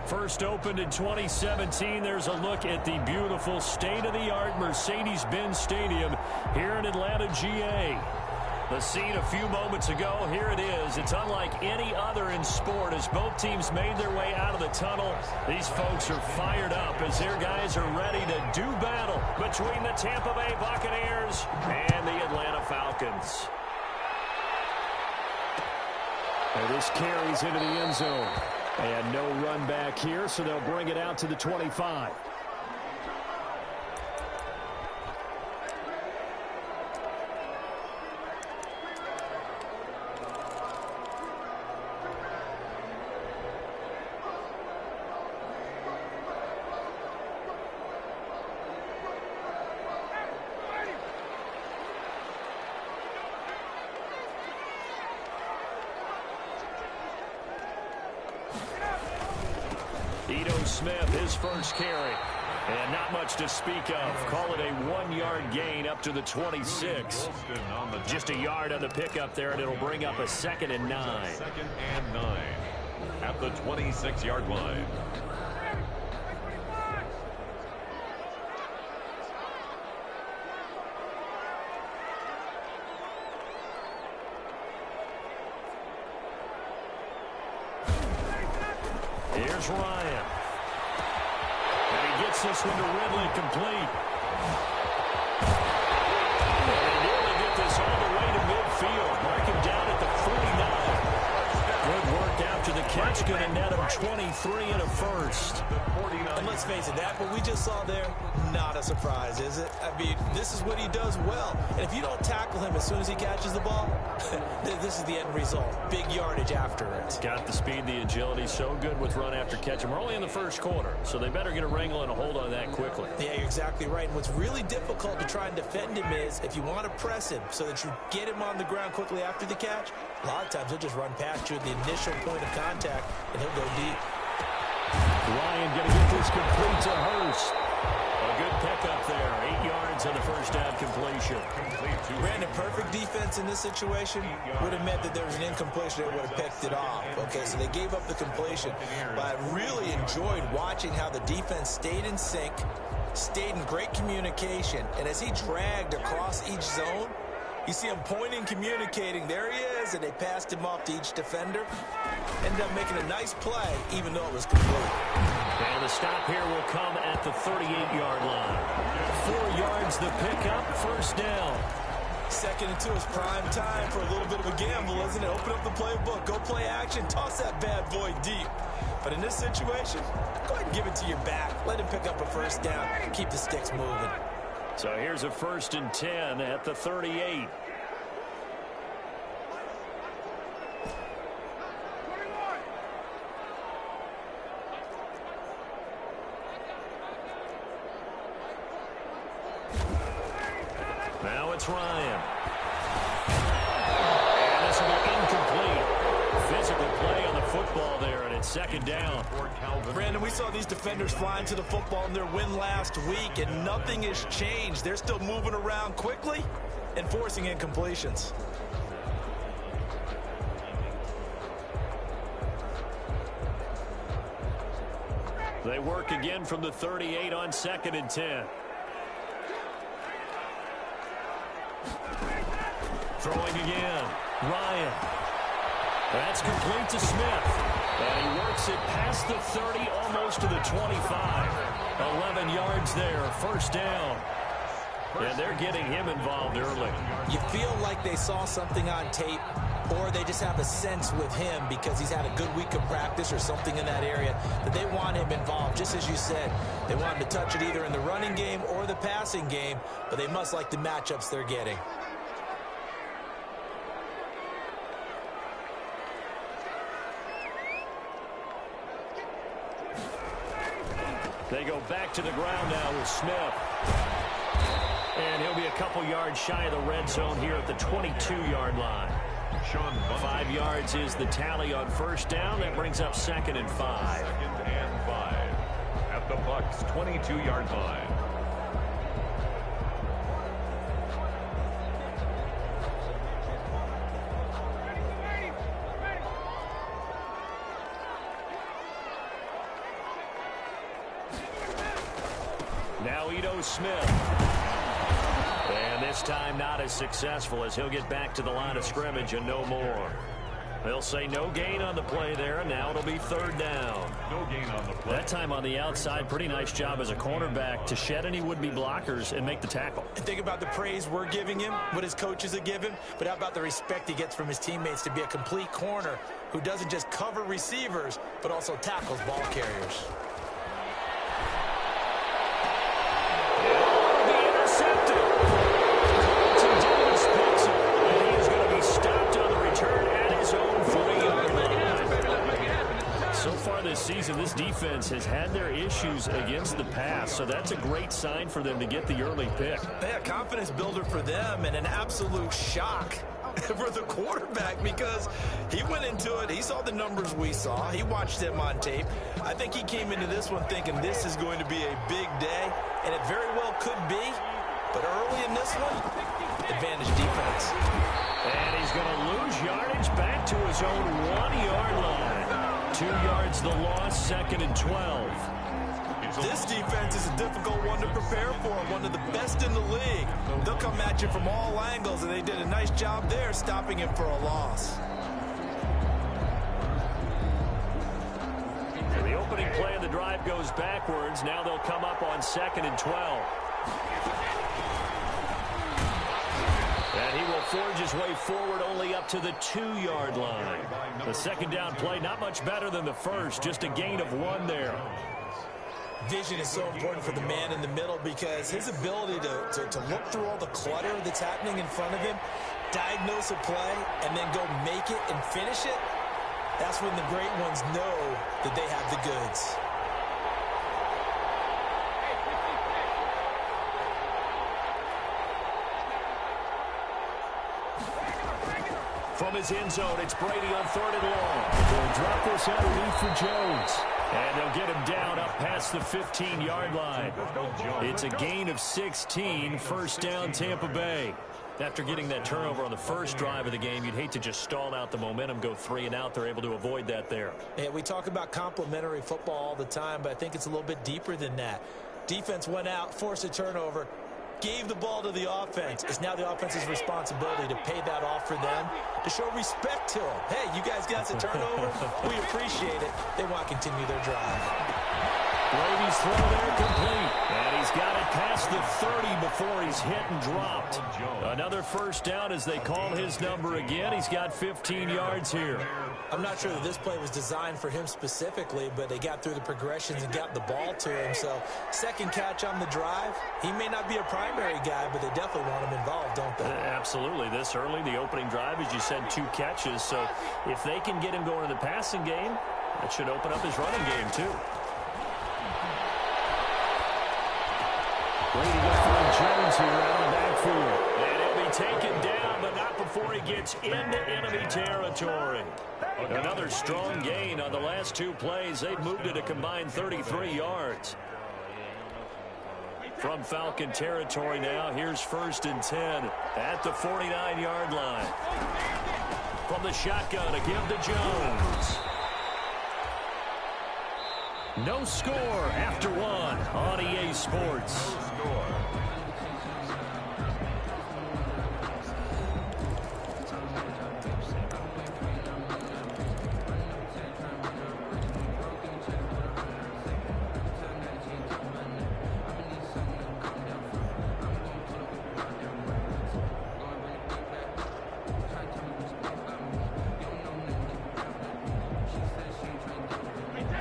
First opened in 2017, there's a look at the beautiful state-of-the-art Mercedes-Benz Stadium here in Atlanta, GA. The scene a few moments ago, here it is. It's unlike any other in sport as both teams made their way out of the tunnel. These folks are fired up as their guys are ready to do battle between the Tampa Bay Buccaneers and the Atlanta Falcons. And this carries into the end zone. And no run back here, so they'll bring it out to the 25. Smith, his first carry. And not much to speak of. Call it a 1-yard gain up to the 26. Just a yard on the pickup there, and it'll bring up a 2nd and 9. 2nd and 9 at the 26-yard line. Here's Ryan. Gets this one to Ridley, complete. And they nearly get this all the way to midfield. Mark him down at the 49. Good work after the catch. Going to net him 23 and a first. And let's face it, that what we just saw there, not a surprise, is it? I mean, this is what he does well. And if you don't tackle him as soon as he catches the ball, this is the end result. Big yardage after it. Got the speed, the agility, so good with run after catch. And we're only in the first quarter, so they better get a wrangle and a hold on that quickly. Yeah, you're exactly right. And what's really difficult to try and defend him is if you want to press him so that you get him on the ground quickly after the catch, a lot of times he'll just run past you at the initial point of contact, and he'll go deep. Ryan going to get this complete to Hurst. A good pickup there. 8 yards on the first down completion. Brandon, perfect defense in this situation would have meant that there was an incompletion that would have picked it off. Okay, so they gave up the completion. But I really enjoyed watching how the defense stayed in sync, stayed in great communication. And as he dragged across each zone, you see him pointing, communicating. There he is, and they passed him off to each defender. Ended up making a nice play, even though it was complete. And the stop here will come at the 38-yard line. 4 yards the pickup, first down. 2nd and 2 is prime time for a little bit of a gamble, isn't it? Open up the playbook, go play action, toss that bad boy deep. But in this situation, go ahead and give it to your back. Let him pick up a first down, keep the sticks moving. So here's a 1st and 10 at the 38. Now it's Ryan. And this will be incomplete. Physical play on the football there, and it's 2nd down. Brandon, we saw these defenders flying to the football in their win last week, and nothing has changed. They're still moving around quickly and forcing incompletions. They work again from the 38 on 2nd and 10. Throwing again. Ryan. That's complete to Smith. And he works it past the 30, almost to the 25. 11 yards there, first down. And they're getting him involved early. You feel like they saw something on tape, or they just have a sense with him because he's had a good week of practice or something in that area that they want him involved. Just as you said, they want him to touch it either in the running game or the passing game, but they must like the matchups they're getting. They go back to the ground now with Smith. And he'll be a couple yards shy of the red zone here at the 22-yard line. 5 yards is the tally on first down. That brings up 2nd and 5. 2nd and 5 at the Bucs' 22-yard line. Ito Smith. And this time not as successful as he'll get back to the line of scrimmage and no more. They'll say no gain on the play there, and now it'll be third down. No gain on the play. That time on the outside, pretty nice job as a cornerback to shed any would-be blockers and make the tackle. And think about the praise we're giving him, what his coaches are giving, but how about the respect he gets from his teammates to be a complete corner who doesn't just cover receivers, but also tackles ball carriers. This season, this defense has had their issues against the pass, so that's a great sign for them to get the early pick. Yeah, confidence builder for them and an absolute shock for the quarterback because he went into it, he saw the numbers we saw, he watched them on tape. I think he came into this one thinking this is going to be a big day, and it very well could be, but early in this one, advantage defense. And he's going to lose yardage back to his own 1-yard line. 2 yards the loss, 2nd and 12. This defense is a difficult one to prepare for, one of the best in the league. They'll come at you from all angles, and they did a nice job there stopping him for a loss. The opening play of the drive goes backwards. Now they'll come up on 2nd and 12. And he will forge his way forward only up to the 2-yard line. The second down play, not much better than the first, just a gain of 1 there. Vision is so important for the man in the middle because his ability to look through all the clutter that's happening in front of him, diagnose a play, and then go make it and finish it, that's when the great ones know that they have the goods. From his end zone, it's Brady on 3rd and long. They'll drop this underneath for Jones. And they'll get him down up past the 15-yard line. It's a gain of 16, first down Tampa Bay. After getting that turnover on the first drive of the game, you'd hate to just stall out the momentum, go 3 and out. They're able to avoid that there. Yeah, we talk about complementary football all the time, but I think it's a little bit deeper than that. Defense went out, forced a turnover, gave the ball to the offense. It's now the offense's responsibility to pay that off for them, to show respect to them. Hey, you guys got the turnover? We appreciate it. They want to continue their drive. Brady's throw there complete. And he's got it past the 30 before he's hit and dropped. Another first down as they call his number again. He's got 15 yards here. I'm not sure that this play was designed for him specifically, but they got through the progressions and got the ball to him. So, second catch on the drive. He may not be a primary guy, but they definitely want him involved, don't they? Absolutely. This early, the opening drive, as you said, 2 catches. So, if they can get him going in the passing game, that should open up his running game, too. Brady to find Jones here out of the backfield. And he'll be taken down, but not before he gets into enemy territory. Another strong gain on the last 2 plays. They've moved it a combined 33 yards. From Falcon territory now, here's 1st and 10 at the 49-yard line. From the shotgun, a give to Jones. No score after 1 on EA Sports.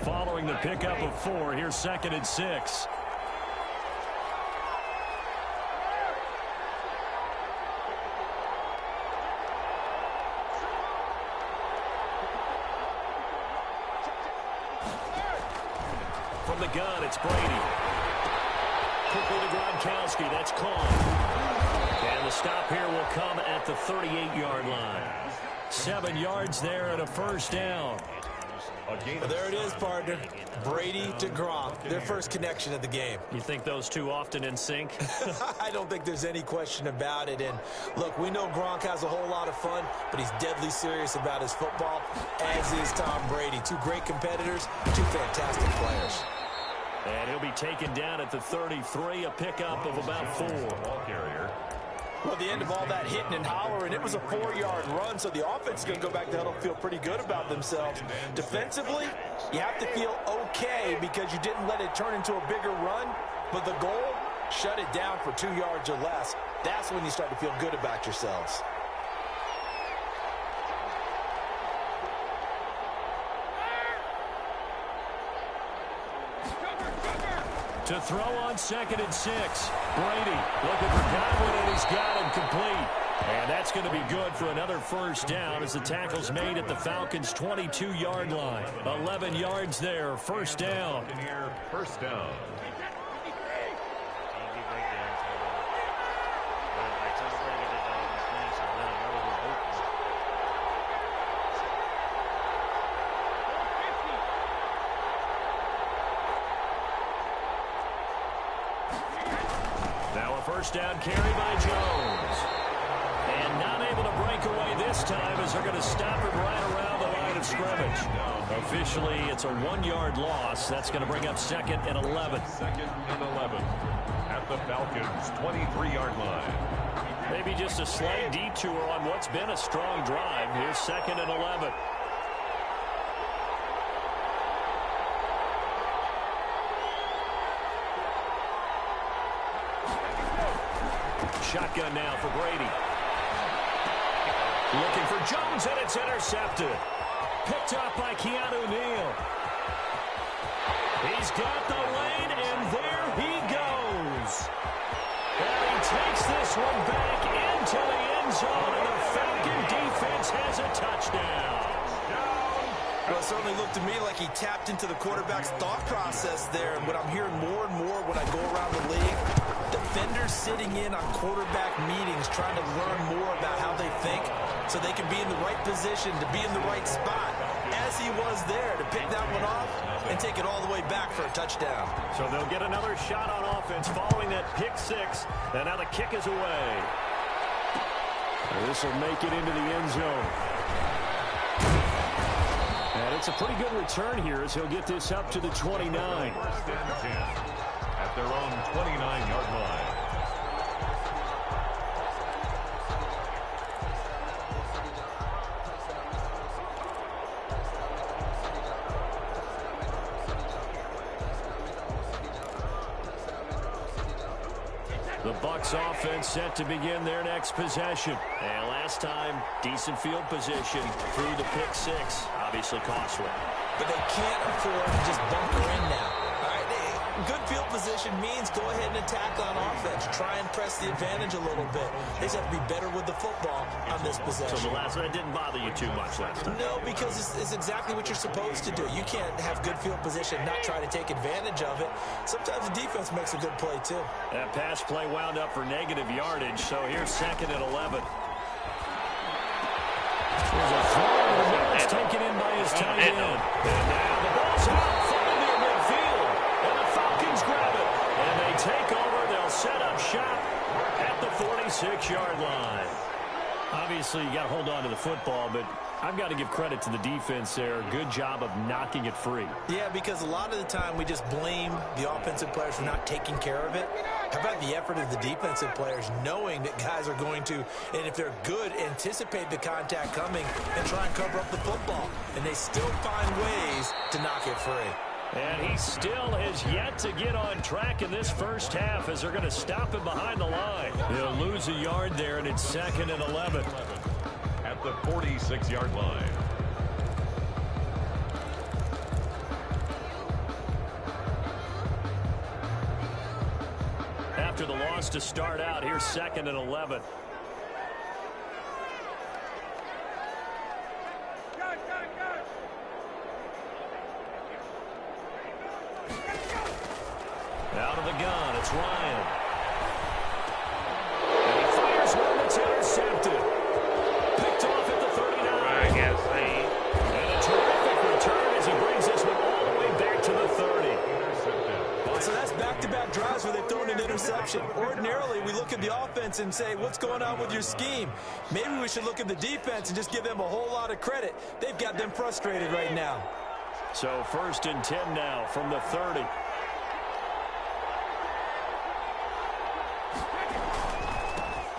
Following the pickup of 4, here's 2nd and 6. From the gun, it's Brady. Quickly to Gronkowski, that's caught. And the stop here will come at the 38-yard line. 7 yards there and a first down. Well, there it is, partner. Brady to Gronk, their first connection of the game. You think those two often in sync? I don't think there's any question about it. And, look, we know Gronk has a whole lot of fun, but he's deadly serious about his football, as is Tom Brady. 2 great competitors, 2 fantastic players. And he'll be taken down at the 33, a pickup of about 4. Ball carrier. Well, at the end of all that hitting and hollering, it was a 4-yard run, so the offense is going to go back to huddle and feel pretty good about themselves. Defensively, you have to feel okay because you didn't let it turn into a bigger run, but the goal, shut it down for 2 yards or less. That's when you start to feel good about yourselves. To throw on 2nd and 6. Brady looking for Godwin, and he's got him complete. And that's going to be good for another first down as the tackle's made at the Falcons' 22-yard line. 11 yards there, first down. First down. First down carry by Jones. And not able to break away this time as they're going to stop it right around the line of scrimmage. Officially, it's a 1-yard loss. That's going to bring up 2nd and 11. 2nd and 11 at the Falcons' 23-yard line. Maybe just a slight detour on what's been a strong drive. Here's 2nd and 11. Shotgun now for Brady. Looking for Jones, and it's intercepted. Picked up by Keanu Neal. He's got the lane, and there he goes. And he takes this one back into the end zone, and the Falcon defense has a touchdown. Well, it certainly looked to me like he tapped into the quarterback's thought process there. And what I'm hearing more and more when I go around the league, defenders sitting in on quarterback meetings trying to learn more about how they think so they can be in the right position to be in the right spot, as he was there to pick that one off and take it all the way back for a touchdown. So they'll get another shot on offense following that pick 6, and now the kick is away. This will make it into the end zone. And it's a pretty good return here as he'll get this up to the 29. First and 10 at their own 29-yard line. The Bucs offense set to begin their next possession. And last time, decent field position through the pick 6. Obviously costly. But they can't afford to just bunker in now. All right, good field position means go ahead and attack on offense. Try and press the advantage a little bit. They just have to be better with the football on this possession. So the last one didn't bother you too much last time? No, because it's exactly what you're supposed to do. You can't have good field position and not try to take advantage of it. Sometimes the defense makes a good play, too. That pass play wound up for negative yardage, so here's 2nd and 11. There's a throw to the middle. It's taken in by his tight end. And now the ball's out, falling near midfield. And the Falcons grab it. And they take over. They'll set up shop at the 46-yard line. Obviously, you got to hold on to the football, but I've got to give credit to the defense there. Good job of knocking it free. Yeah, because a lot of the time we just blame the offensive players for not taking care of it. How about the effort of the defensive players knowing that guys are going to, and if they're good, anticipate the contact coming and try and cover up the football. And they still find ways to knock it free. And he still has yet to get on track in this first half as they're going to stop him behind the line. He'll lose a yard there, and it's 2nd and 11. At the 46-yard line. After the loss to start out, here's 2nd and 11. Out of the gun, it's Ryan. And he fires one that's intercepted. Picked off at the 39. And a terrific return as he brings this one all the way back to the 30. So that's back-to-back drives where they've thrown an interception. Ordinarily, we look at the offense and say, what's going on with your scheme? Maybe we should look at the defense and just give them a whole lot of credit. They've got them frustrated right now. So 1st and 10 now from the 30.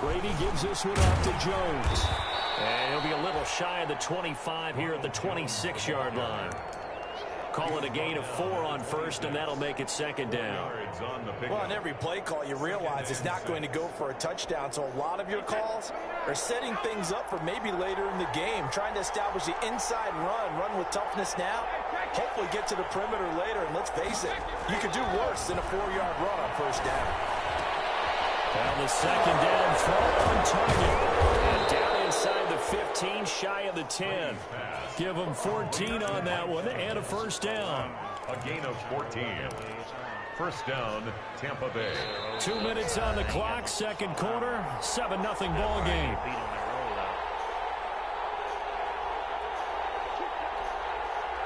Brady gives this one off to Jones. And he'll be a little shy of the 25 here at the 26-yard line. Call it a gain of 4 on first, and that'll make it second down. Well, on every play call, you realize it's not going to go for a touchdown, so a lot of your calls are setting things up for maybe later in the game, trying to establish the inside run with toughness now, hopefully get to the perimeter later, and let's face it, you could do worse than a 4-yard run on first down. Well, the second down throw on target. And down inside the 15, shy of the 10. Give them 14 on that one and a first down. A gain of 14. First down, Tampa Bay. 2 minutes on the clock, second quarter, 7-0 ball game.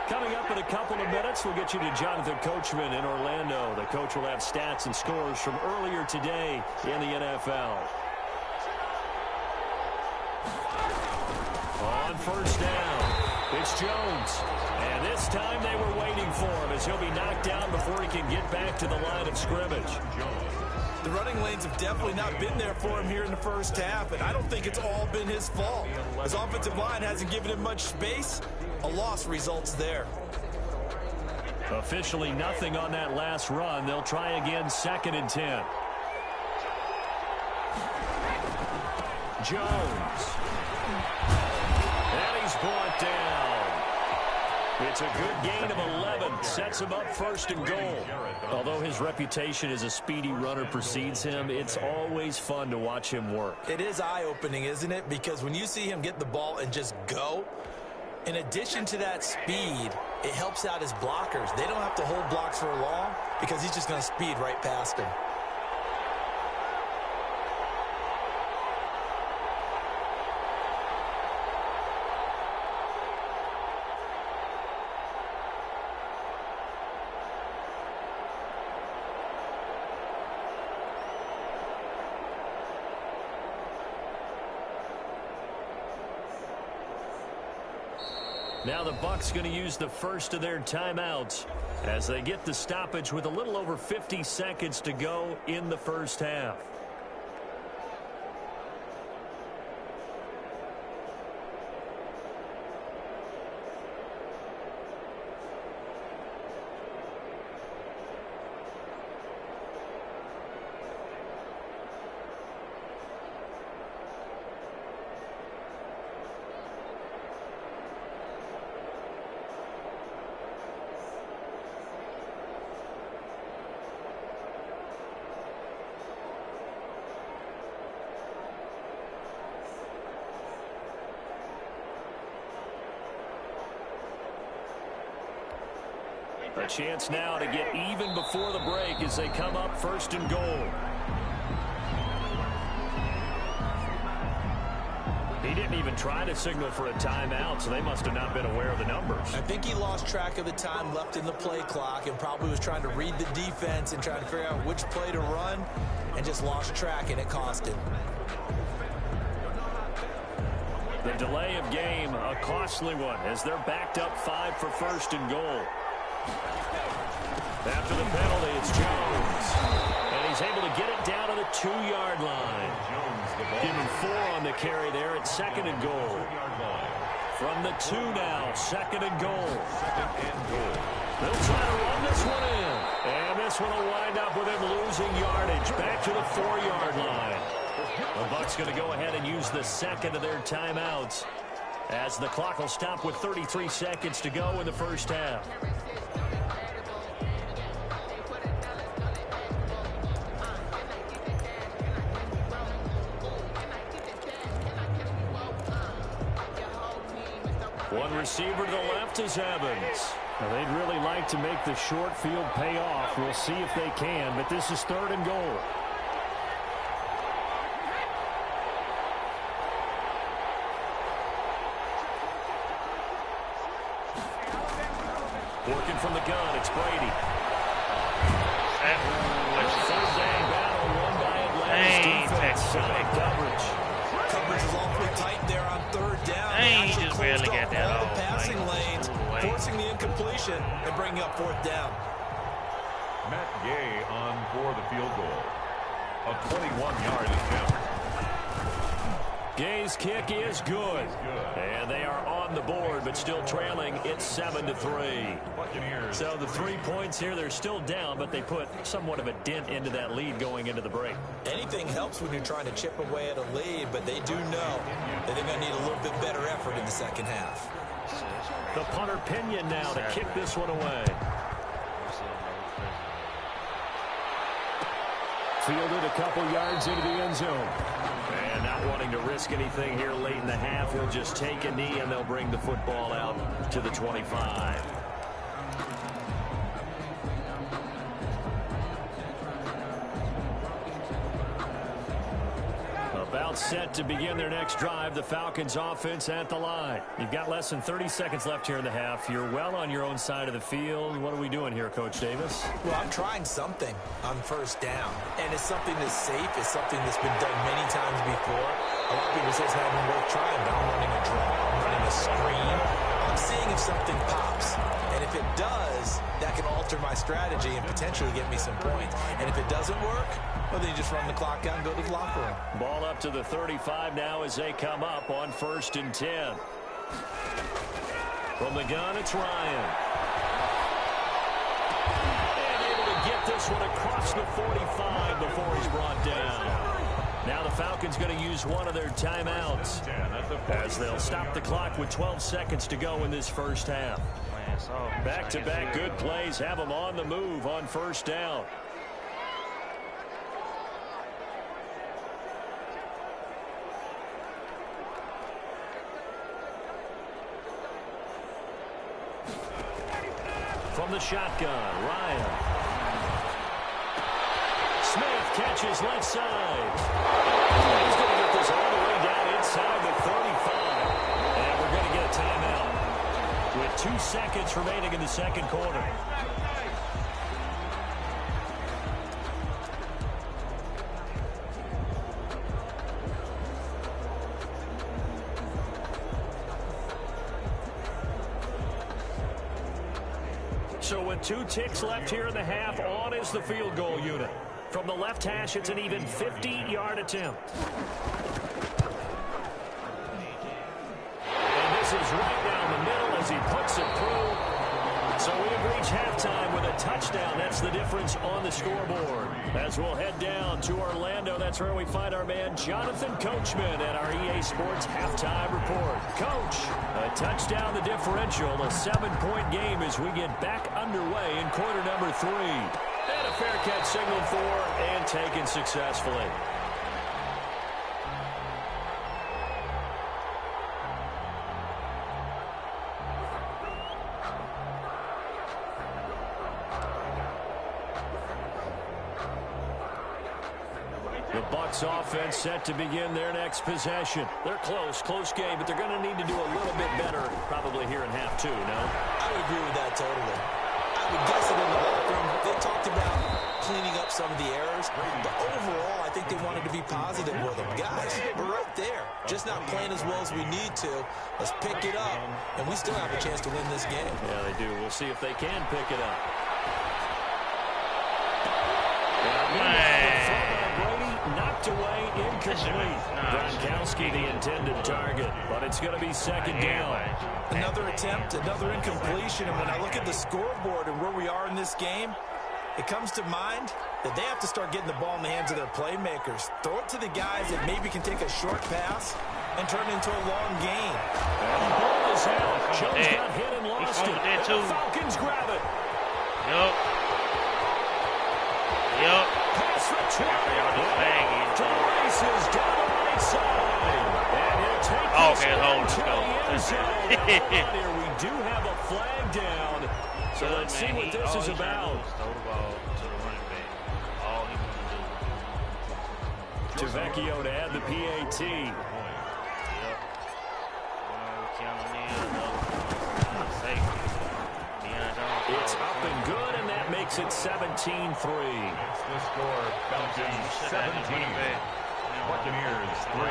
Coming up in a couple of minutes, we'll get you to Jonathan Coachman in Orlando. The coach will have stats and scores from earlier today in the NFL. On first down, it's Jones. And this time they were waiting for him as he'll be knocked down before he can get back to the line of scrimmage. The running lanes have definitely not been there for him here in the first half, and I don't think it's all been his fault. His offensive line hasn't given him much space. A loss results there. Officially nothing on that last run. They'll try again, second and 10. Jones. And he's brought down. It's a good gain of 11. Sets him up first and goal. Although his reputation as a speedy runner precedes him, it's always fun to watch him work. It is eye-opening, isn't it? Because when you see him get the ball and just go, in addition to that speed, it helps out his blockers. They don't have to hold blocks for long because he's just going to speed right past them. Now the Bucs going to use the first of their timeouts as they get the stoppage with a little over 50 seconds to go in the first half. A chance now to get even before the break as they come up first and goal. He didn't even try to signal for a timeout, so they must have not been aware of the numbers. I think he lost track of the time left in the play clock and probably was trying to read the defense and trying to figure out which play to run and just lost track, and it cost him. The delay of game, a costly one, as they're backed up 5 for first and goal. After the penalty, it's Jones. And he's able to get it down to the 2-yard line. Give him 4 on the carry there at second and goal. From the 2 now, second and goal. They'll try to run this one in. And this one will wind up with him losing yardage back to the 4-yard line. The Bucs going to go ahead and use the second of their timeouts as the clock will stop with 33 seconds to go in the first half. One receiver to the left is Evans. Now, they'd really like to make the short field pay off. We'll see if they can, but this is third and goal. Working from the gun, it's Brady. Third down battle won by Atlanta's defense. Solid coverage. Coverage is awfully tight there on third down. He just barely got that all off. the passing lanes, forcing the incompletion and bringing up fourth down. Matt Gay on for the field goal. A 21-yard attempt. Gay's kick is good. And they are on the board, but still trailing. It's 7-3. So the 3 points here, they're still down, but they put somewhat of a dent into that lead going into the break. Anything helps when you're trying to chip away at a lead, but they do know that they're going to need a little bit better effort in the second half. The punter Pinion now to kick this one away. Fielded a couple yards into the end zone. And not wanting to risk anything here late in the half, he'll just take a knee and they'll bring the football out to the 25. About set to begin their next drive. The Falcons offense at the line. You've got less than 30 seconds left here in the half. You're well on your own side of the field. What are we doing here, Coach Davis? Well, I'm trying something on first down. And it's something that's safe. It's something that's been done many times before. A lot of people say it's not even worth trying, but I'm running a draw. I'm running a screen. I'm seeing if something pops. And if it does, that can alter my strategy and potentially get me some points. And if it doesn't work, well, then you just run the clock out and go to the locker room. Ball up to the 35 now as they come up on 1st and 10. From the gun, it's Ryan. And able to get this one across the 45 before he's brought down. Now the Falcons going to use one of their timeouts as they'll stop the clock with 12 seconds to go in this first half. Back-to-back good plays have them on the move on first down. From the shotgun, Ryan. Smith catches left side. He's going to get this all the way down inside the 35. And we're going to get a timeout with 2 seconds remaining in the second quarter. So with 2 ticks left here in the half, on is the field goal unit. From the left hash, it's an even 50-yard attempt. And this is right down the middle as he puts it through. So we have reached halftime with a touchdown. That's the difference on the scoreboard. As we'll head down to Orlando, that's where we find our man Jonathan Coachman at our EA Sports Halftime Report. Coach, a touchdown the differential, a 7-point game as we get back underway in quarter number 3. And a fair catch signaled for and taken successfully. The Bucs offense set to begin their next possession. They're close game, but they're going to need to do a little bit better probably here in half 2, no? I would agree with that totally. I would guess it in the locker room. They talked about cleaning up some of the errors, but overall, I think they wanted to be positive with them. Guys, we're right there. Just not playing as well as we need to. Let's pick it up, and we still have a chance to win this game. Yeah, they do. We'll see if they can pick it up. Knocked away, incomplete. Gronkowski, the intended target, but it's going to be second down. Another attempt, another incompletion, and when I look at the scoreboard and where we are in this game, it comes to mind that they have to start getting the ball in the hands of their playmakers. Throw it to the guys that maybe can take a short pass and turn it into a long gain. And the ball is out. Jones got hit and lost it. And the Falcons grab it. Yep. Pass return. To the races down the right side. And he'll take this to the end zone. Here we do have a flag down. So let's see what this is about. Throw the ball to the running back. All he wants to do. Tavecchio to add the PAT. Yep. It's up and good, and that makes it 17-3. That's the score. Falcons 17. Buccaneers 3.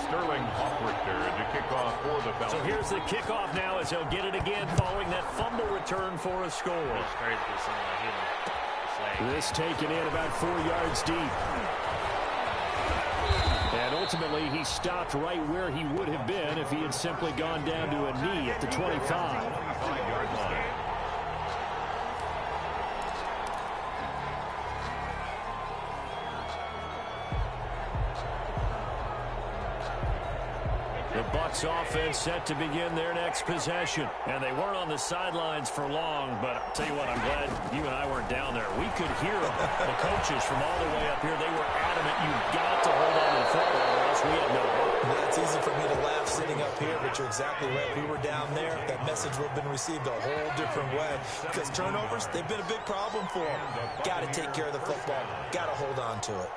Sterling Hawkrichter to kick off for the Falcons. So here's the kickoff now as he'll get it again following that fumble return for a score. It's crazy to see him hit him. This taken in about 4 yards deep. And ultimately, he stopped right where he would have been if he had simply gone down to a knee at the 25. 25-yard line. The Bucs offense set to begin their next possession. And they weren't on the sidelines for long, but I'll tell you what, I'm glad you and I weren't down there. We could hear them. The coaches from all the way up here, they were adamant, you've got to hold on to the football or else we have no hope. Well, it's easy for me to laugh sitting up here, but you're exactly right. We were down there. That message would have been received a whole different way. Because turnovers, they've been a big problem for them. Got to take care of the football. Got to hold on to it.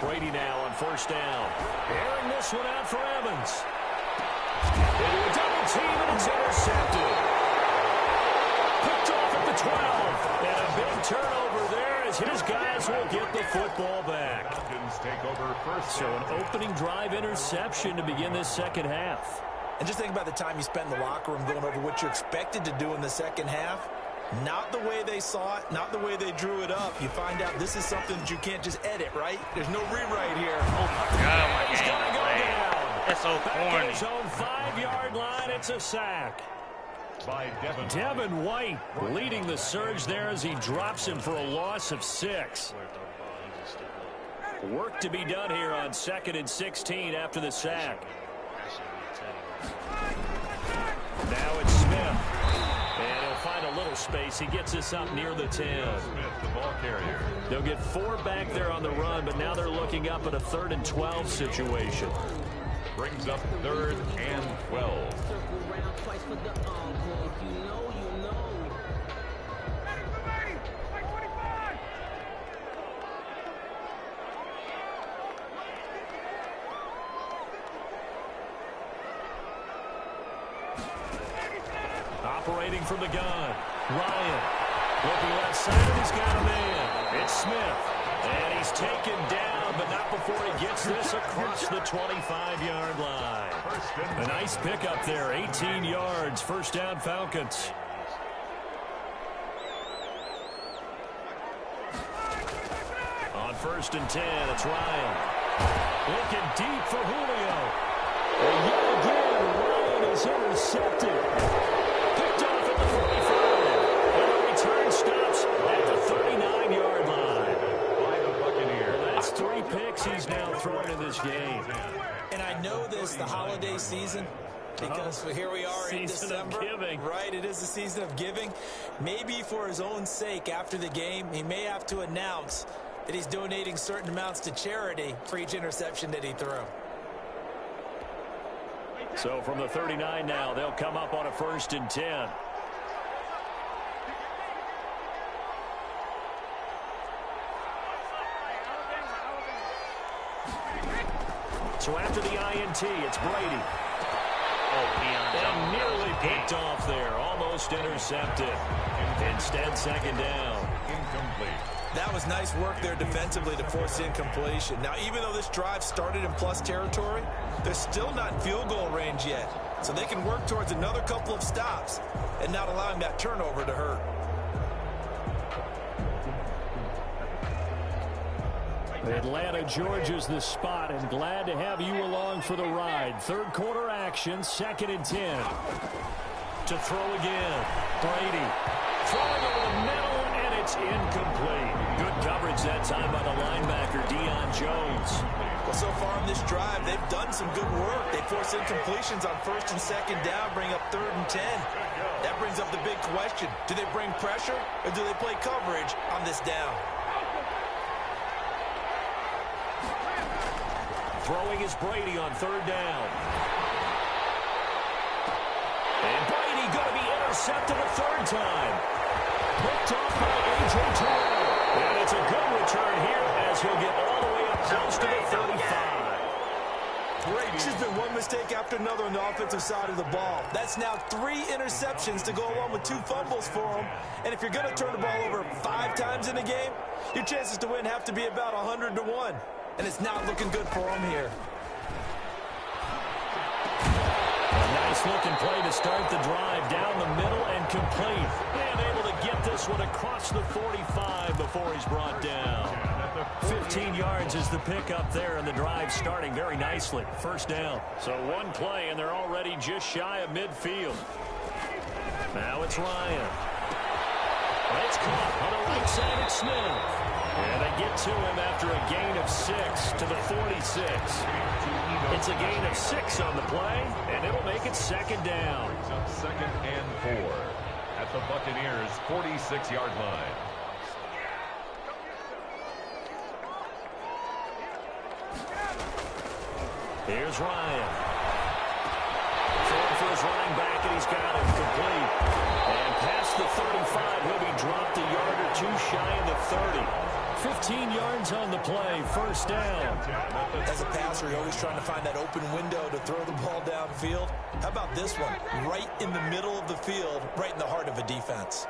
Brady now on first down. Airing this one out for Evans. Into a double team, and it's intercepted. Picked off at the 12. And a big turnover there as his guys will get the football back. Take over first. So an opening drive interception to begin this second half. And just think about the time you spent in the locker room going over what you expected to do in the second half. Not the way they saw it, not the way they drew it up. You find out this is something that you can't just edit, right? There's no rewrite here. Oh, my God, my He's game going to go played. down. That's so Back corny. in his own 5-yard line, it's a sack. By Devin White leading the surge there as he drops him for a loss of 6. Work to be done here on 2nd and 16 after the sack. Now it's Smith. And he'll find a little space. He gets us up near the 10. Smith, the ball carrier. They'll get 4 back there on the run, but now they're looking up at a 3rd and 12 situation. Brings up 3rd and 12. Operating from the gun. Ryan looking left side, and he's got a man. It's Smith. And he's taken down, but not before he gets this across the 25-yard line. A nice pickup there, 18 yards. First down, Falcons. On 1st and 10, it's Ryan. Looking deep for Julio. And yet again, Ryan is intercepted. Picked off at the 45. And the return stops at the 39-yard line. By the Buccaneers. That's 3 picks he's now thrown in this game. And I know this, the holiday season, because here we are in December. Season of giving. Right, it is the season of giving. Maybe for his own sake after the game, he may have to announce that he's donating certain amounts to charity for each interception that he threw. So from the 39 now, they'll come up on a 1st and 10. So after the INT, it's Brady. And nearly picked off there. Almost intercepted. Instead, 2nd down. Incomplete. That was nice work there defensively to force the incompletion. Now, even though this drive started in plus territory, they're still not in field goal range yet. So they can work towards another couple of stops and not allowing that turnover to hurt. Atlanta, Georgia's the spot, and glad to have you along for the ride. 3rd quarter action, 2nd and 10. To throw again. Brady throwing over the middle, and it's incomplete. Good coverage that time by the linebacker, Deion Jones. Well, so far in this drive, they've done some good work. They force incompletions on 1st and 2nd down, bring up 3rd and 10. That brings up the big question. Do they bring pressure, or do they play coverage on this down? Throwing is Brady on 3rd down. And Brady going to be intercepted a 3rd time. Picked off by A.J. Terrell. And it's a good return here as he'll get all the way up close to the 35. Brady's just been one mistake after another on the offensive side of the ball. That's now 3 interceptions to go along with 2 fumbles for him. And if you're going to turn the ball over 5 times in a game, your chances to win have to be about 100 to 1. And it's not looking good for him here. Nice-looking play to start the drive down the middle and complete. And able to get this one across the 45 before he's brought down. 15 yards is the pickup there, and the drive starting very nicely. First down. So one play, and they're already just shy of midfield. Now it's Ryan. It's caught on the right side of Smith. And they get to him after a gain of 6 to the 46. It's a gain of 6 on the play, and it'll make it second down. Second and 4 at the Buccaneers' 46-yard line. Here's Ryan. Throwing for his running back, and he's got it complete. And past the 35, he'll be dropped a yard or two shy of the 30. 15 yards on the play, first down. As a passer, you're always trying to find that open window to throw the ball downfield. How about this one? Right in the middle of the field, right in the heart of a defense.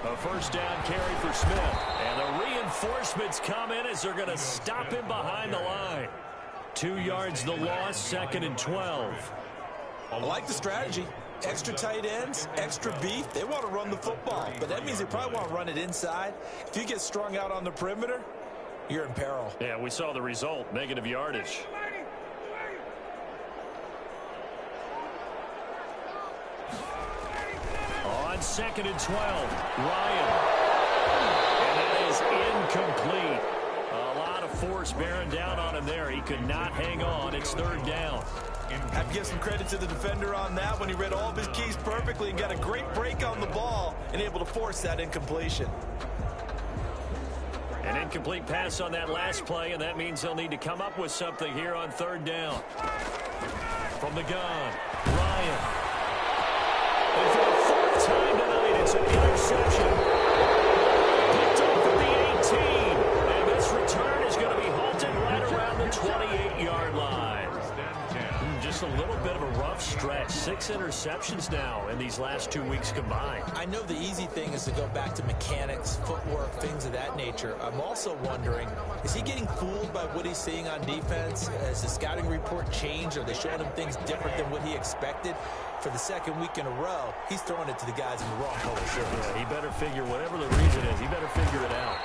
A first down carry for Smith. And the reinforcements come in as they're going to stop him behind the line. 2 yards the loss, second and 12. I like the strategy. Extra tight ends, extra beef. They want to run the football, but that means they probably want to run it inside. If you get strung out on the perimeter, you're in peril. Yeah, we saw the result, negative yardage. On second and 12, Ryan. And that is incomplete. A lot of force bearing down on him there. He could not hang on. It's third down. I have to give some credit to the defender on that when he read all of his keys perfectly and got a great break on the ball and able to force that incompletion. An incomplete pass on that last play, and that means they'll need to come up with something here on third down. From the gun, Ryan. And for the fourth time tonight, it's an interception. Picked up at the 18. And this return is going to be halted right around the 28-yard line. Just a little bit of a rough stretch. 6 interceptions now in these last 2 weeks combined. I know the easy thing is to go back to mechanics, footwork, things of that nature. I'm also wondering, is he getting fooled by what he's seeing on defense? Has the scouting report changed? Are they showing him things different than what he expected? For the second week in a row, he's throwing it to the guys in the wrong color shirts. Yeah, he better figure, whatever the reason is, he better figure it out.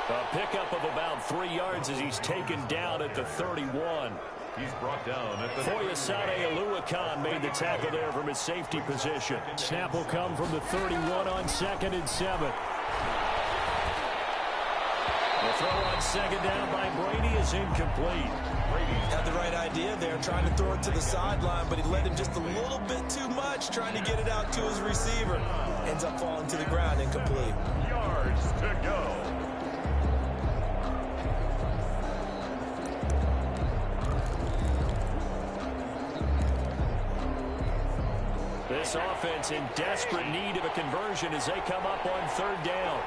A pickup of about 3 yards as he's taken down at the 31. He's brought down at the Foyesade Aluakan made the tackle there from his safety position. Snap will come from the 31 on second and 7. The throw on second down by Brady is incomplete. Brady had the right idea there, trying to throw it to the sideline, but he led him just a little bit too much, trying to get it out to his receiver. Ends up falling to the ground, incomplete. yards to go. This offense in desperate need of a conversion as they come up on third down.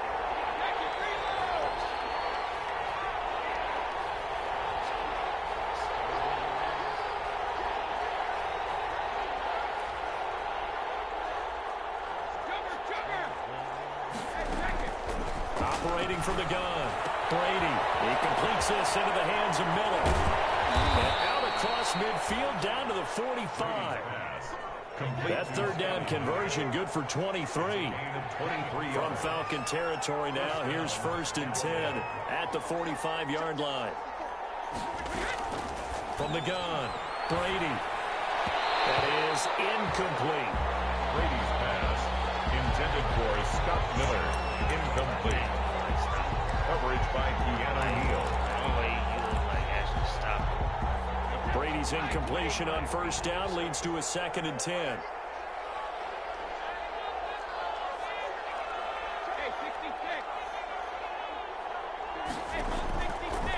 Operating from the gun, Brady. He completes this into the hands of Miller. And out across midfield down to the 45. That third down conversion good for 23. From Falcon territory now. Here's first and 10 at the 45-yard line. From the gun, Brady. That is incomplete. Brady's pass intended for Scott Miller. Incomplete. Coverage by Keanu Neal. Brady's incompletion on first down leads to a second and 10.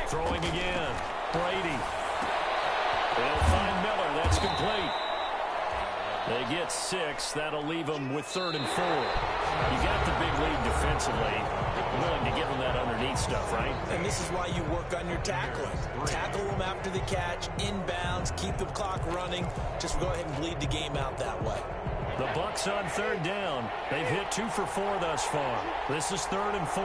Throwing again. Brady. They'll find Miller. That's complete. They get 6. That'll leave them with third and 4. You got the big lead defensively. Willing to give them that underneath stuff, right? And this is why you work on your tackling. Tackle them after the catch, inbounds, keep the clock running. Just go ahead and bleed the game out that way. The Bucs on third down. They've hit 2 for 4 thus far. This is third and 4.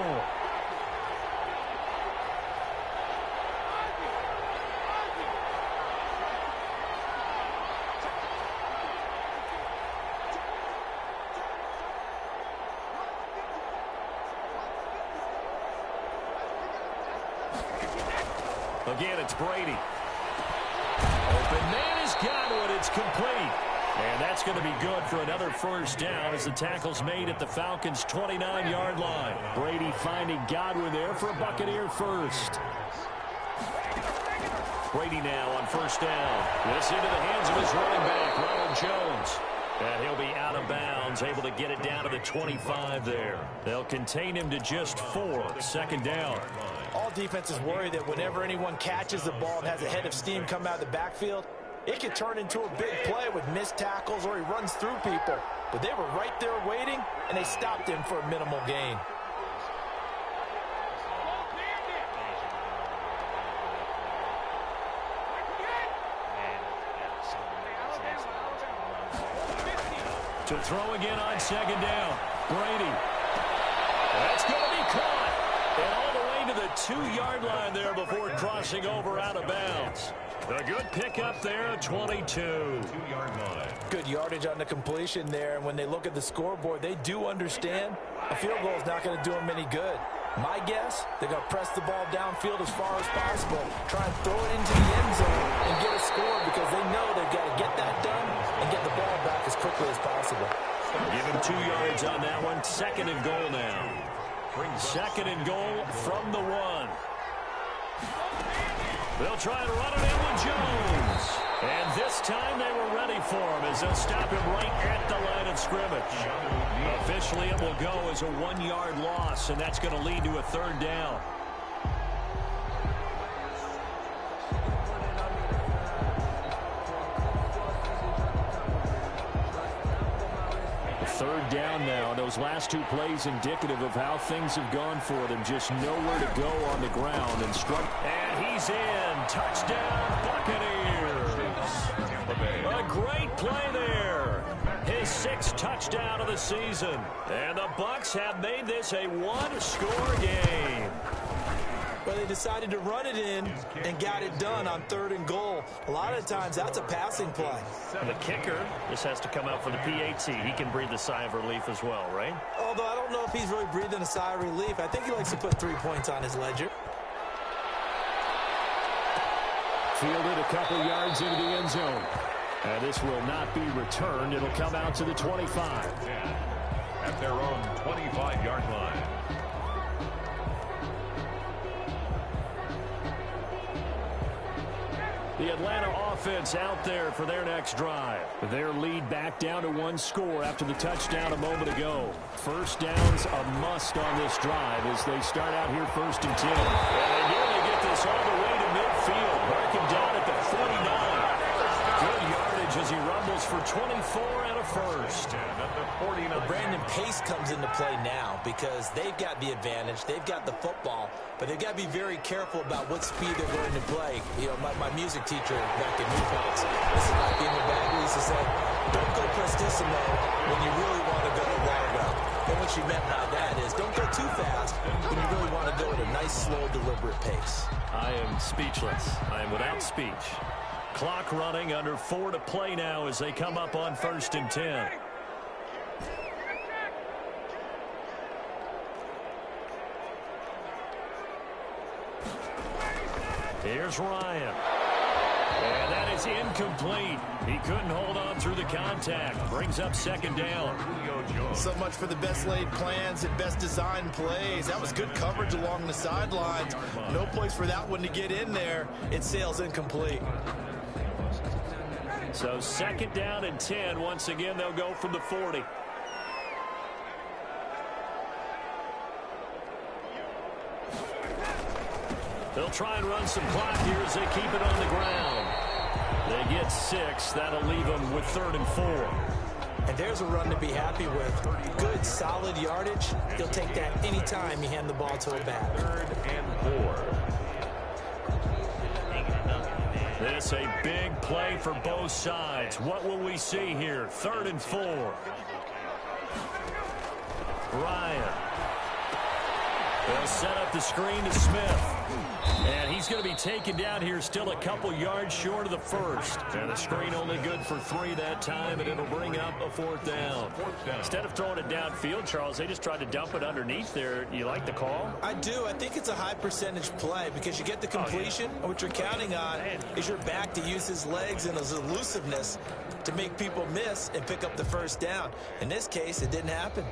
Again, it's Brady. Open man has got it. It's complete. And that's going to be good for another first down as the tackle's made at the Falcons' 29-yard line. Brady finding Godwin there for a Buccaneer first. Brady now on first down. This into the hands of his running back, Ronald Jones. And he'll be out of bounds, able to get it down to the 25 there. They'll contain him to just 4. Second down. All defenses worry that whenever anyone catches the ball and has a head of steam come out of the backfield, it could turn into a big play with missed tackles or he runs through people. But they were right there waiting, and they stopped him for a minimal gain. To throw again on second down. Brady. That's going to be caught. And all the way to the 2-yard line there before crossing over out of bounds. A good pickup there at 22. 2-yard line. Good yardage on the completion there. And when they look at the scoreboard, they do understand a field goal is not going to do them any good. My guess, they're going to press the ball downfield as far as possible, try and throw it into the end zone and get a score because they know they've got to get that done and get the ball back as quickly as possible. Give him 2 yards on that one. Second and goal now. Second and goal from the 1. They'll try and run it in with Jones. And this time they were ready for him as they'll stop him right at the line of scrimmage. Officially, it will go as a 1-yard loss, and that's going to lead to a third down. Third down now. Those last 2 plays indicative of how things have gone for them. Just nowhere to go on the ground. And he's in. Touchdown, Buccaneers. A great play there. His 6th touchdown of the season. And the Bucs have made this a 1-score game. But they decided to run it in and got it done on 3rd and goal. A lot of times, that's a passing play. And the kicker, this has to come out for the PAT. He can breathe a sigh of relief as well, right? Although I don't know if he's really breathing a sigh of relief. I think he likes to put 3 points on his ledger. Fielded a couple yards into the end zone. And this will not be returned. It'll come out to the 25. At their own 25-yard line. The Atlanta offense out there for their next drive. Their lead back down to 1 score after the touchdown a moment ago. First down's a must on this drive as they start out here 1st and 10. And they nearly get this all the way to midfield. Mark him down at the 49. Good yardage as he rumbles for 24 and a first. Well, Brandon Pace comes into play now because they've got the advantage. They've got the football, but they've got to be very careful about what speed they're going to play. You know, my music teacher back in Newfoundland, this is like in the bag, he used to say, don't go prestissimo when you really want to go largo. And what she meant by that is don't go too fast when you really want to go at a nice, slow, deliberate pace. I am speechless. I am without speech. Clock running, under 4 to play now as they come up on 1st and 10. Here's Ryan. And that is incomplete. He couldn't hold on through the contact. Brings up second down. So much for the best laid plans and best designed plays. That was good coverage along the sidelines. No place for that one to get in there. It sails incomplete. So second down and 10. Once again, they'll go from the 40. They'll try and run some clock here as they keep it on the ground. They get 6. That'll leave them with 3rd and 4. And there's a run to be happy with. Good, solid yardage. He'll take that anytime you hand the ball to a back. 3rd and 4. This a big play for both sides. What will we see here? 3rd and 4. Ryan. They'll set up the screen to Smith. And he's going to be taken down here still a couple yards short of the first. And the screen only good for 3 that time, and it'll bring up a 4th down. Instead of throwing it downfield, Charles, they just tried to dump it underneath there. You like the call? I do. I think it's a high percentage play because you get the completion. And what you're counting on is your back to use his legs and his elusiveness to make people miss and pick up the first down. In this case, it didn't happen.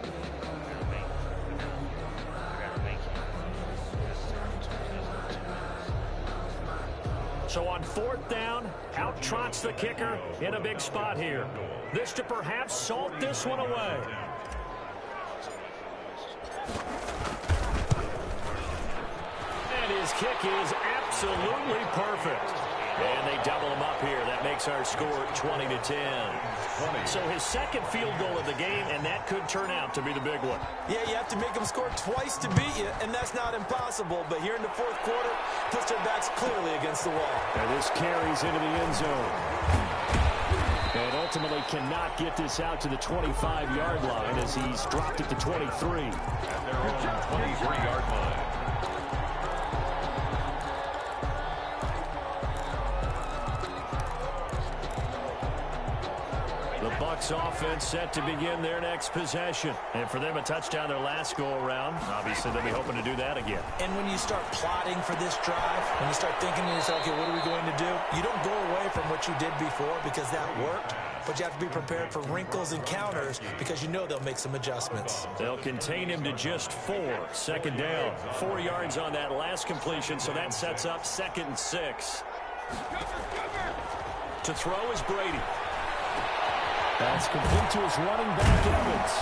So on 4th down, out trots the kicker in a big spot here. This to perhaps salt this one away. And his kick is absolutely perfect. And they double him up here. That makes our score 20-10. So his second field goal of the game, and that could turn out to be the big one. Yeah, you have to make them score twice to beat you, and that's not impossible. But here in the 4th quarter, puts their backs clearly against the wall. And this carries into the end zone. And ultimately cannot get this out to the 25-yard line as he's dropped it to 23. At their own 23-yard line. The Bucs offense set to begin their next possession. And for them, a touchdown their last go-around. Obviously, they'll be hoping to do that again. And when you start plotting for this drive, when you start thinking to yourself, okay, what are we going to do? You don't go away from what you did before because that worked. But you have to be prepared for wrinkles and counters because you know they'll make some adjustments. They'll contain him to just 4. 2nd down. 4 yards on that last completion, so that sets up 2nd and 6. To throw is Brady. That's complete to his running back, Evans.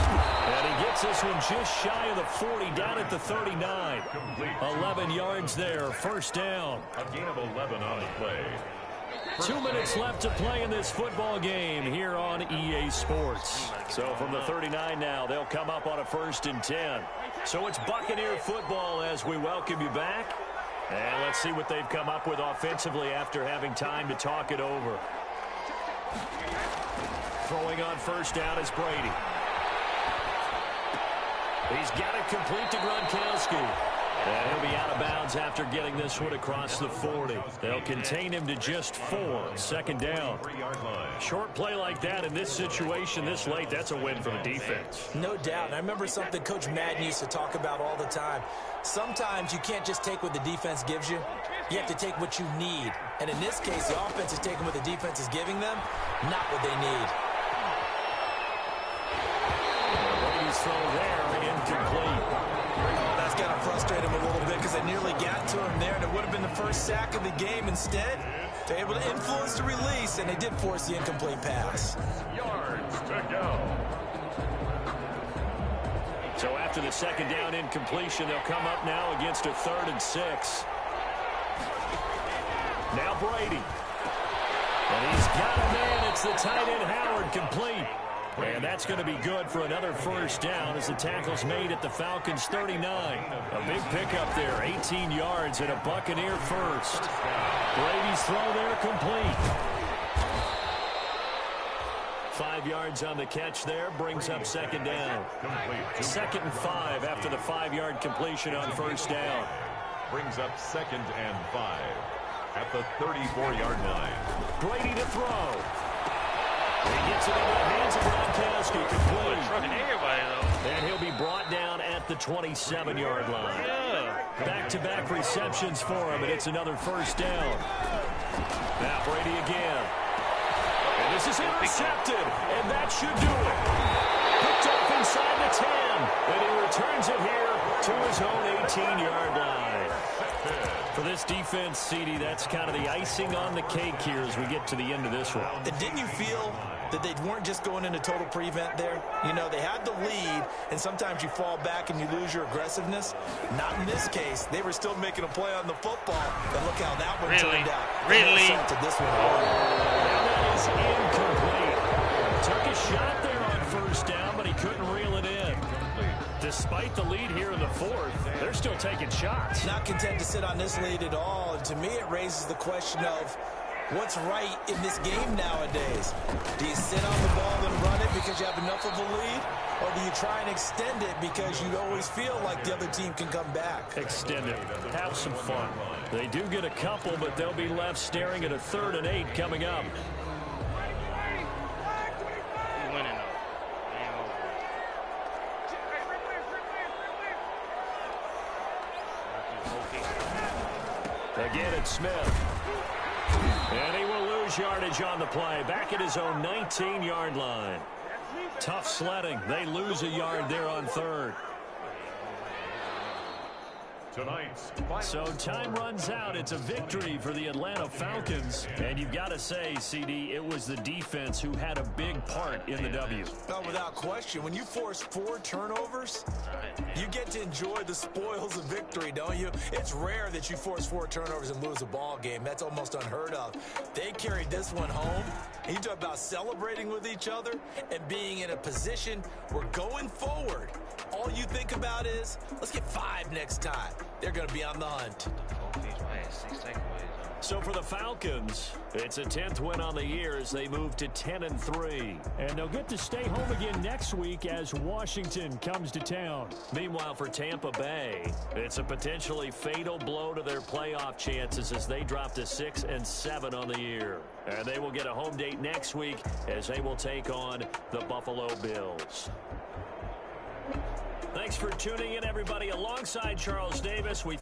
And he gets this one just shy of the 40, down at the 39. 11 yards there, 1st down. A gain of 11 on the play. 2 minutes left to play in this football game here on EA Sports. So from the 39 now, they'll come up on a 1st and 10. So it's Buccaneer football as we welcome you back. And let's see what they've come up with offensively after having time to talk it over. Throwing on 1st down is Brady. He's got it complete to Gronkowski. And he'll be out of bounds after getting this one across the 40. They'll contain him to just 4. 2nd down. Short play like that in this situation this late, that's a win for the defense. No doubt. And I remember something Coach Madden used to talk about all the time. Sometimes you can't just take what the defense gives you. You have to take what you need. And in this case, the offense is taking what the defense is giving them, not what they need. Brady's throw there, incomplete. That's got to frustrate him a little bit because they nearly got to him there, and it would have been the first sack of the game. Instead, they're able to influence the release, and they did force the incomplete pass. Yards to go. So after the 2nd down incompletion, they'll come up now against a 3rd and 6. Now Brady. And he's got a man. It's the tight end Howard, complete. And that's going to be good for another 1st down as the tackle's made at the Falcons' 39. A big pickup there, 18 yards and a Buccaneer first. Brady's throw there complete. 5 yards on the catch there, brings up 2nd down. 2nd and 5 after the 5-yard completion on 1st down. Brings up 2nd and 5 at the 34-yard line. Brady to throw. He gets it into the hands of Gronkowski, complete. Trucking everybody, though. And he'll be brought down at the 27-yard line. Yeah. Back-to-back receptions for him, and it's another 1st down. Now Brady again. And this is intercepted, and that should do it. Picked up inside the 10, and he returns it here to his own 18-yard line. For this defense, CD, that's kind of the icing on the cake here as we get to the end of this one. And didn't you feel that they weren't just going into total prevent there? You know, they had the lead, and sometimes you fall back and you lose your aggressiveness. Not in this case. They were still making a play on the football, but look how that one turned out. Really? This one away. That is incomplete. Took a shot there on 1st down, but he couldn't reel it in. Despite the lead here in the 4th, they're still taking shots. Not content to sit on this lead at all. And to me, it raises the question of what's right in this game nowadays. Do you sit on the ball and run it because you have enough of a lead? Or do you try and extend it because you always feel like the other team can come back? Extend it. Have some fun. They do get a couple, but they'll be left staring at a 3rd and 8 coming up. We're winning, though. Again, it's Smith. And he will lose yardage on the play. Back at his own 19-yard line. Tough sledding. They lose a yard there on 3rd. So time runs out. It's a victory for the Atlanta Falcons. And you've got to say, CD, it was the defense who had a big part in the W. No, without question. When you force 4 turnovers, you get to enjoy the spoils of victory, don't you? It's rare that you force 4 turnovers and lose a ball game. That's almost unheard of. They carried this one home. You talk about celebrating with each other and being in a position where going forward, all you think about is, let's get 5 next time. They're going to be on the hunt. So for the Falcons, it's a 10th win on the year as they move to 10-3. And they'll get to stay home again next week as Washington comes to town. Meanwhile, for Tampa Bay, it's a potentially fatal blow to their playoff chances as they drop to 6-7 on the year. And they will get a home date next week as they will take on the Buffalo Bills. Thanks for tuning in, everybody. Alongside Charles Davis, we